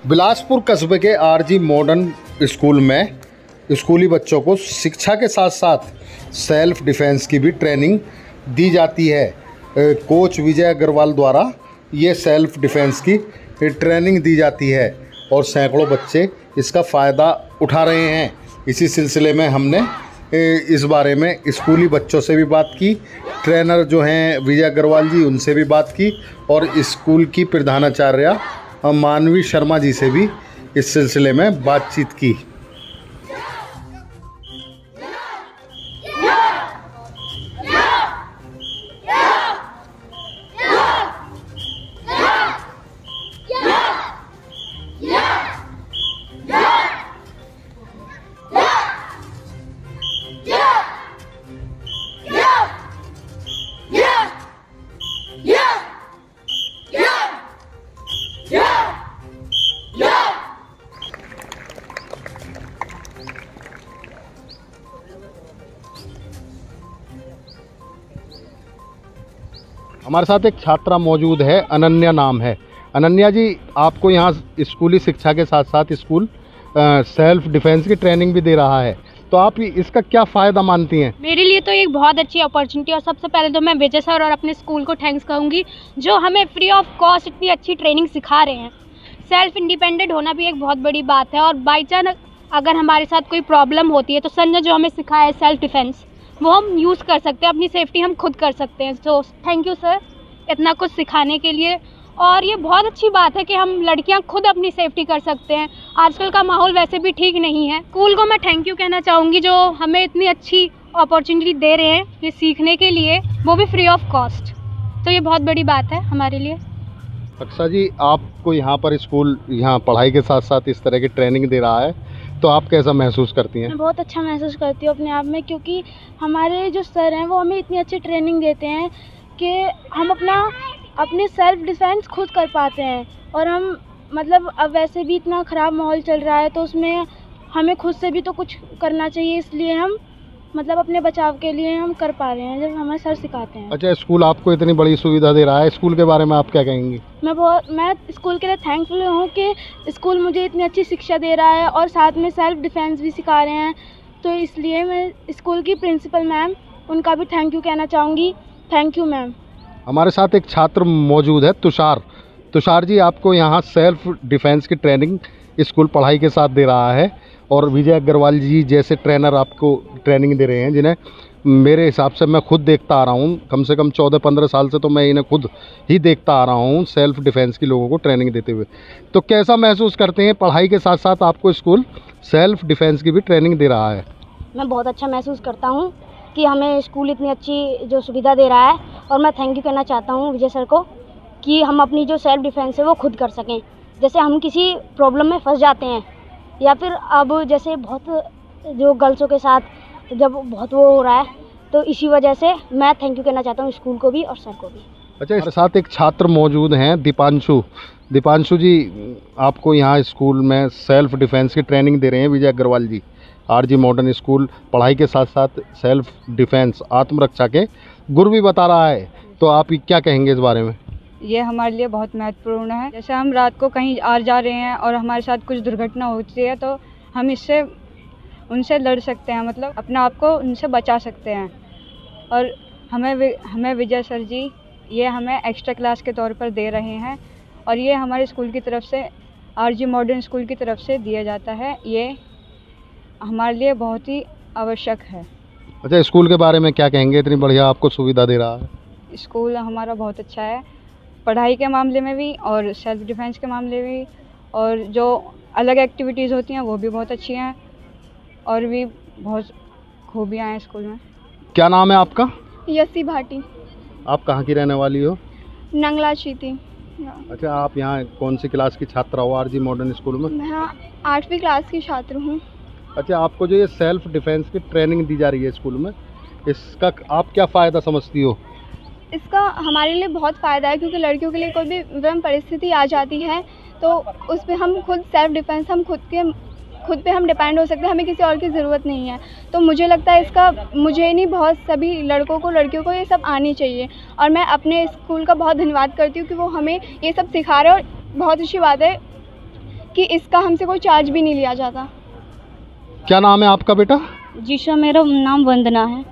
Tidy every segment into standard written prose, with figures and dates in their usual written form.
बिलासपुर कस्बे के RG modern school में स्कूली बच्चों को शिक्षा के साथ साथ सेल्फ डिफेंस की भी ट्रेनिंग दी जाती है। कोच विजय अग्रवाल द्वारा ये सेल्फ डिफेंस की ट्रेनिंग दी जाती है और सैकड़ों बच्चे इसका फ़ायदा उठा रहे हैं। इसी सिलसिले में हमने इस बारे में स्कूली बच्चों से भी बात की, ट्रेनर जो हैं विजय अग्रवाल जी उनसे भी बात की और स्कूल की प्रधानाचार्य मानवी शर्मा जी से भी इस सिलसिले में बातचीत की। हमारे साथ एक छात्रा मौजूद है, अनन्या नाम है। अनन्या जी, आपको यहाँ स्कूली शिक्षा के साथ साथ स्कूल सेल्फ डिफेंस की ट्रेनिंग भी दे रहा है, तो आप इसका क्या फ़ायदा मानती हैं? मेरे लिए तो एक बहुत अच्छी अपॉर्चुनिटी, और सबसे पहले तो मैं विजय सर और अपने स्कूल को थैंक्स कहूँगी जो हमें फ्री ऑफ कॉस्ट इतनी अच्छी ट्रेनिंग सिखा रहे हैं। सेल्फ इंडिपेंडेंट होना भी एक बहुत बड़ी बात है, और बाई चांस अगर हमारे साथ कोई प्रॉब्लम होती है तो सर ने जो हमें सिखाया है सेल्फ डिफेंस, वो हम यूज़ कर सकते हैं, अपनी सेफ्टी हम खुद कर सकते हैं। तो थैंक यू सर इतना कुछ सिखाने के लिए। और ये बहुत अच्छी बात है कि हम लड़कियां खुद अपनी सेफ्टी कर सकते हैं। आजकल का माहौल वैसे भी ठीक नहीं है। स्कूल को मैं थैंक यू कहना चाहूँगी जो हमें इतनी अच्छी अपॉर्चुनिटी दे रहे हैं ये सीखने के लिए, वो भी फ्री ऑफ कॉस्ट। तो ये बहुत बड़ी बात है हमारे लिए। अक्षा जी, आपको यहाँ पर स्कूल यहाँ पढ़ाई के साथ साथ इस तरह की ट्रेनिंग दे रहा है, तो आप कैसा महसूस करती हैं? मैं बहुत अच्छा महसूस करती हूँ अपने आप में, क्योंकि हमारे जो सर हैं वो हमें इतनी अच्छी ट्रेनिंग देते हैं कि हम अपने सेल्फ डिफेंस खुद कर पाते हैं। और हम मतलब अब वैसे भी इतना ख़राब माहौल चल रहा है तो उसमें हमें खुद से भी तो कुछ करना चाहिए, इसलिए हम मतलब अपने बचाव के लिए हम कर पा रहे हैं जब हमें सर सिखाते हैं। अच्छा, स्कूल आपको इतनी बड़ी सुविधा दे रहा है, स्कूल के बारे में आप क्या कहेंगी? मैं स्कूल के लिए थैंकफुल हूँ कि स्कूल मुझे इतनी अच्छी शिक्षा दे रहा है और साथ में सेल्फ डिफेंस भी सिखा रहे हैं। तो इसलिए मैं स्कूल की प्रिंसिपल मैम उनका भी थैंक यू कहना चाहूँगी। Thank you ma'am. हमारे साथ एक छात्र मौजूद है, तुषार। तुषार जी, आपको यहाँ सेल्फ डिफेंस की ट्रेनिंग स्कूल पढ़ाई के साथ दे रहा है और विजय अग्रवाल जी जैसे ट्रेनर आपको ट्रेनिंग दे रहे हैं, जिन्हें मेरे हिसाब से मैं खुद देखता आ रहा हूँ, कम से कम 14-15 साल से तो मैं इन्हें खुद ही देखता आ रहा हूँ सेल्फ डिफेंस की लोगों को ट्रेनिंग देते हुए। तो कैसा महसूस करते हैं पढ़ाई के साथ साथ आपको स्कूल सेल्फ डिफेंस की भी ट्रेनिंग दे रहा है? मैं बहुत अच्छा महसूस करता हूँ कि हमें स्कूल इतनी अच्छी जो सुविधा दे रहा है, और मैं थैंक यू कहना चाहता हूँ विजय सर को कि हम अपनी जो सेल्फ डिफेंस है वो खुद कर सकें। जैसे हम किसी प्रॉब्लम में फंस जाते हैं, या फिर अब जैसे बहुत जो गर्ल्सों के साथ जब बहुत वो हो रहा है, तो इसी वजह से मैं थैंक यू कहना चाहता हूँ स्कूल को भी और सर को भी। अच्छा, इसके साथ एक छात्र मौजूद हैं, दीपांशु। दीपांशु जी, आपको यहाँ स्कूल में सेल्फ डिफेंस की ट्रेनिंग दे रहे हैं विजय अग्रवाल जी। आरजी मॉडर्न स्कूल पढ़ाई के साथ साथ सेल्फ डिफेंस आत्मरक्षा के गुर भी बता रहा है, तो आप क्या कहेंगे इस बारे में? ये हमारे लिए बहुत महत्वपूर्ण है। जैसे हम रात को कहीं आ जा रहे हैं और हमारे साथ कुछ दुर्घटना होती है तो हम उनसे लड़ सकते हैं, मतलब अपने आप को उनसे बचा सकते हैं। और हमें विजय सर जी ये हमें एक्स्ट्रा क्लास के तौर पर दे रहे हैं, और ये हमारे स्कूल की तरफ से, आरजी मॉडर्न स्कूल की तरफ से दिया जाता है। ये हमारे लिए बहुत ही आवश्यक है। अच्छा, स्कूल के बारे में क्या कहेंगे, इतनी बढ़िया आपको सुविधा दे रहा है? स्कूल हमारा बहुत अच्छा है, पढ़ाई के मामले में भी और सेल्फ डिफेंस के मामले में भी, और जो अलग एक्टिविटीज़ होती हैं वो भी बहुत अच्छी हैं, और भी बहुत खूबियाँ हैं स्कूल में। क्या नाम है आपका? यसी भाटी। आप कहाँ की रहने वाली हो? नंगला चीती। अच्छा, आप यहाँ कौन सी क्लास की छात्रा हो आरजी मॉडर्न स्कूल में? मैं 8वीं क्लास की छात्र हूँ। अच्छा, आपको जो ये सेल्फ डिफेंस की ट्रेनिंग दी जा रही है स्कूल में, इसका आप क्या फ़ायदा समझती हो? इसका हमारे लिए बहुत फ़ायदा है, क्योंकि लड़कियों के लिए कोई भी विषम परिस्थिति आ जाती है तो उस पर हम खुद सेल्फ डिफेंस, हम खुद पे हम डिपेंड हो सकते हैं, हमें किसी और की ज़रूरत नहीं है। तो मुझे लगता है इसका, मुझे नहीं बहुत सभी लड़कों को लड़कियों को ये सब आनी चाहिए, और मैं अपने स्कूल का बहुत धन्यवाद करती हूँ कि वो हमें ये सब सिखा रहे हैं। और बहुत अच्छी बात है कि इसका हमसे कोई चार्ज भी नहीं लिया जाता। क्या नाम है आपका बेटा? जी सर, मेरा नाम वंदना है।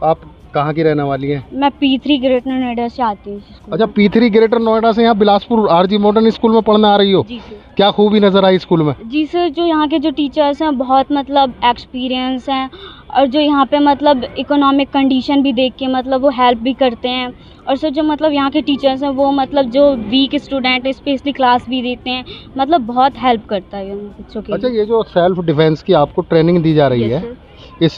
आप कहाँ की रहने वाली हैं? मैं P3 ग्रेटर नोएडा से आती हूँ। अच्छा, P3 ग्रेटर नोएडा से यहाँ बिलासपुर आरजी मॉडर्न स्कूल में पढ़ने आ रही हो? जी सर। क्या खूबी नज़र आई स्कूल में? जी सर, जो यहाँ के जो टीचर्स हैं बहुत मतलब एक्सपीरियंस हैं, और जो यहाँ पे मतलब इकोनॉमिक कंडीशन भी देख के मतलब वो हेल्प भी करते हैं। और सर जो मतलब यहाँ के टीचर्स हैं वो मतलब जो वीक स्टूडेंट है स्पेशली क्लास भी देते हैं, मतलब बहुत हेल्प करता है बच्चों के। अच्छा, ये जो सेल्फ डिफेंस की आपको ट्रेनिंग दी जा रही है, इस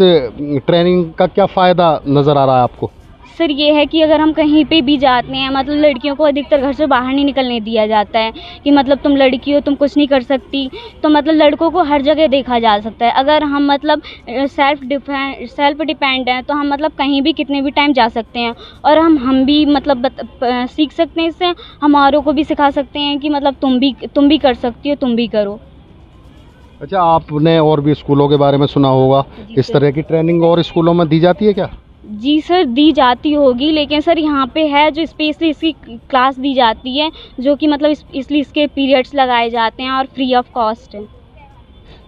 ट्रेनिंग का क्या फ़ायदा नज़र आ रहा है आपको? सर ये है कि अगर हम कहीं पे भी जाते हैं, मतलब लड़कियों को अधिकतर घर से बाहर नहीं निकलने दिया जाता है कि मतलब तुम लड़की हो, तुम कुछ नहीं कर सकती, तो मतलब लड़कों को हर जगह देखा जा सकता है। अगर हम मतलब सेल्फ डिपेंड हैं तो हम मतलब कहीं भी कितने भी टाइम जा सकते हैं, और हम भी मतलब सीख सकते हैं इससे, हम औरों को भी सिखा सकते हैं कि मतलब तुम भी कर सकती हो, तुम भी करो। अच्छा, आपने और भी स्कूलों के बारे में सुना होगा, इस तरह की ट्रेनिंग और स्कूलों में दी जाती है क्या? जी सर, दी जाती होगी, लेकिन सर यहाँ पे है जो स्पेशली इसकी क्लास दी जाती है, जो कि मतलब इसलिए इसके पीरियड्स लगाए जाते हैं और फ्री ऑफ कॉस्ट है।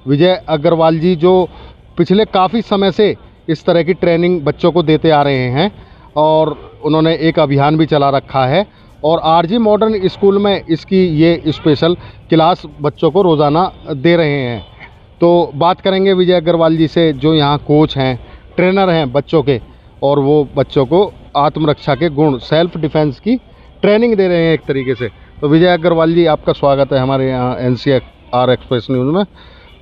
विजय अग्रवाल जी जो पिछले काफ़ी समय से इस तरह की ट्रेनिंग बच्चों को देते आ रहे हैं, और उन्होंने एक अभियान भी चला रखा है, और आरजी मॉडर्न स्कूल में इसकी ये स्पेशल क्लास बच्चों को रोज़ाना दे रहे हैं। तो बात करेंगे विजय अग्रवाल जी से, जो यहाँ कोच हैं, ट्रेनर हैं बच्चों के, और वो बच्चों को आत्मरक्षा के गुण, सेल्फ डिफेंस की ट्रेनिंग दे रहे हैं एक तरीके से। तो विजय अग्रवाल जी, आपका स्वागत है हमारे यहाँ NCR एक्सप्रेस न्यूज़ में।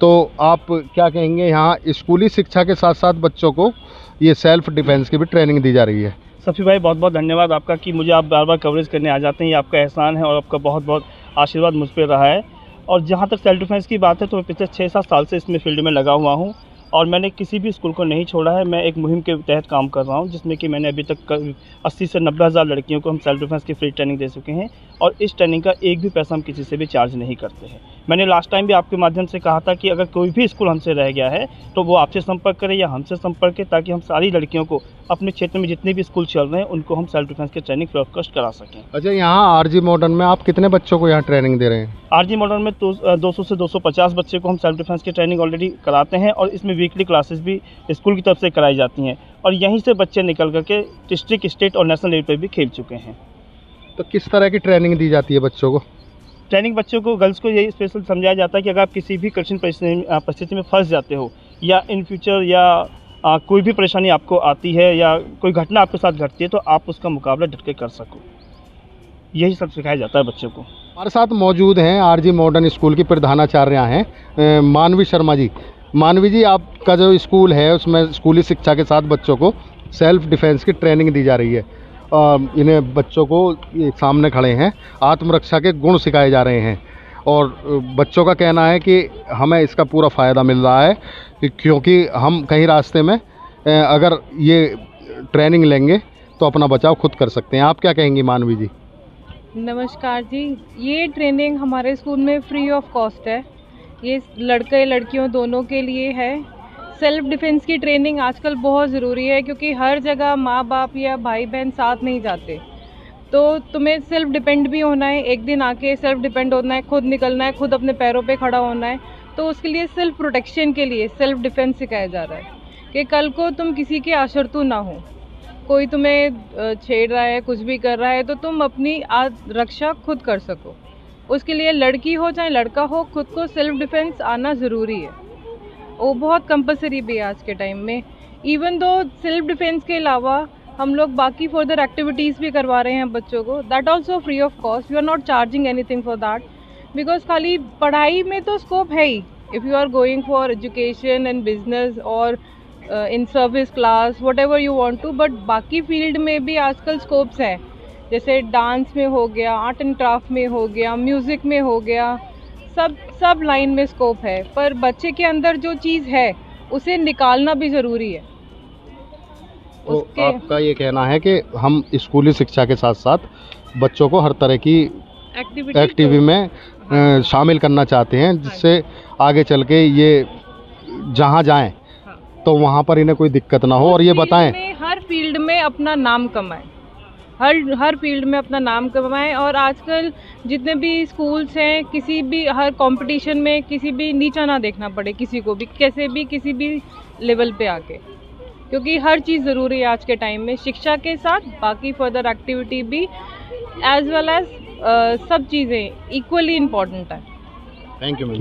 तो आप क्या कहेंगे, यहाँ स्कूली शिक्षा के साथ साथ बच्चों को ये सेल्फ डिफेंस की भी ट्रेनिंग दी जा रही है? सफ़ी भाई, बहुत बहुत धन्यवाद आपका कि मुझे आप बार बार कवरेज करने आ जाते हैं, ये आपका एहसान है और आपका बहुत बहुत आशीर्वाद मुझ पर रहा है। और जहाँ तक सेल्फ डिफेंस की बात है तो मैं पिछले 6-7 साल से इसमें फील्ड में लगा हुआ हूँ, और मैंने किसी भी स्कूल को नहीं छोड़ा है। मैं एक मुहिम के तहत काम कर रहा हूँ, जिसमें कि मैंने अभी तक 80 से 90 हज़ार लड़कियों को हम सेल्फ डिफेंस की फ्री ट्रेनिंग दे चुके हैं, और इस ट्रेनिंग का एक भी पैसा हम किसी से भी चार्ज नहीं करते हैं। मैंने लास्ट टाइम भी आपके माध्यम से कहा था कि अगर कोई भी स्कूल हमसे रह गया है तो वो आपसे संपर्क करे या हमसे संपर्क करे, ताकि हम सारी लड़कियों को अपने क्षेत्र में जितने भी स्कूल चल रहे हैं उनको हम सेल्फ डिफेंस की ट्रेनिंग फ्री ऑफ कॉस्ट करा सकें। अच्छा, यहाँ आरजी मॉडर्न में आप कितने बच्चों को यहाँ ट्रेनिंग दे रहे हैं? आरजी मॉडर्न में तो 200 से 250 बच्चे को हम सेल्फ डिफेंस की ट्रेनिंग ऑलरेडी कराते हैं, और इसमें वीकली क्लासेस भी स्कूल की तरफ से कराई जाती हैं, और यहीं से बच्चे निकल करके डिस्ट्रिक्ट, स्टेट और नेशनल लेवल पर भी खेल चुके हैं। तो किस तरह की ट्रेनिंग दी जाती है बच्चों को? ट्रेनिंग बच्चों को, गर्ल्स को यही स्पेशल समझाया जाता है कि अगर आप किसी भी कठिन परिस्थिति में फंस जाते हो, या इन फ्यूचर या कोई भी परेशानी आपको आती है या कोई घटना आपके साथ घटती है, तो आप उसका मुकाबला डट के कर सको, यही सब सिखाया जाता है बच्चों को। हमारे साथ मौजूद हैं आरजी मॉडर्न स्कूल की प्रधानाचार्य हैं मानवी शर्मा जी। मानवी जी, आपका जो स्कूल है उसमें स्कूली शिक्षा के साथ बच्चों को सेल्फ डिफेंस की ट्रेनिंग दी जा रही है। इन्हें बच्चों को सामने खड़े हैं, आत्मरक्षा के गुण सिखाए जा रहे हैं, और बच्चों का कहना है कि हमें इसका पूरा फ़ायदा मिल रहा है, क्योंकि हम कहीं रास्ते में अगर ये ट्रेनिंग लेंगे तो अपना बचाव खुद कर सकते हैं। आप क्या कहेंगी मानवी जी? नमस्कार जी, ये ट्रेनिंग हमारे स्कूल में फ्री ऑफ कॉस्ट है। ये लड़के लड़कियों दोनों के लिए है। सेल्फ डिफेंस की ट्रेनिंग आजकल बहुत ज़रूरी है, क्योंकि हर जगह माँ बाप या भाई बहन साथ नहीं जाते, तो तुम्हें सेल्फ डिपेंड भी होना है, एक दिन आके सेल्फ डिपेंड होना है, खुद निकलना है, खुद अपने पैरों पे खड़ा होना है। तो उसके लिए सेल्फ प्रोटेक्शन के लिए सेल्फ डिफेंस सिखाया जा रहा है कि कल को तुम किसी के आश्रित ना हो, कोई तुम्हें छेड़ रहा है, कुछ भी कर रहा है, तो तुम अपनी रक्षा खुद कर सको। उसके लिए लड़की हो चाहे लड़का हो, खुद को सेल्फ डिफेंस आना ज़रूरी है, वो बहुत कंपलसरी भी है आज के टाइम में। इवन दो सेल्फ डिफेंस के अलावा हम लोग बाकी फर्दर एक्टिविटीज़ भी करवा रहे हैं बच्चों को, that also free of cost. We are not charging anything for that, because खाली पढ़ाई में तो स्कोप है ही, if you are going for education and business और in service class whatever you want to, but बाकी field में भी आजकल स्कोप्स हैं, जैसे डांस में हो गया, आर्ट एंड क्राफ्ट में हो गया, म्यूज़िक में हो गया, सब लाइन में स्कोप है। पर बच्चे के अंदर जो चीज़ है उसे निकालना भी ज़रूरी है। तो आपका ये कहना है कि हम स्कूली शिक्षा के साथ साथ बच्चों को हर तरह की एक्टिविटी में शामिल करना चाहते हैं, जिससे आगे चल के ये जहाँ जाएं तो वहाँ पर इन्हें कोई दिक्कत ना हो, और ये बताएं हर फील्ड में अपना नाम कमाएं। हर फील्ड में अपना नाम कमाएं। और आजकल जितने भी स्कूल्स हैं, किसी भी हर कंपटीशन में किसी भी नीचा ना देखना पड़े किसी को भी, कैसे भी किसी भी लेवल पे आके, क्योंकि हर चीज़ ज़रूरी है आज के टाइम में। शिक्षा के साथ बाकी फर्दर एक्टिविटी भी एज वेल एज सब चीज़ें इक्वली इम्पॉर्टेंट है। Thank you ma'am.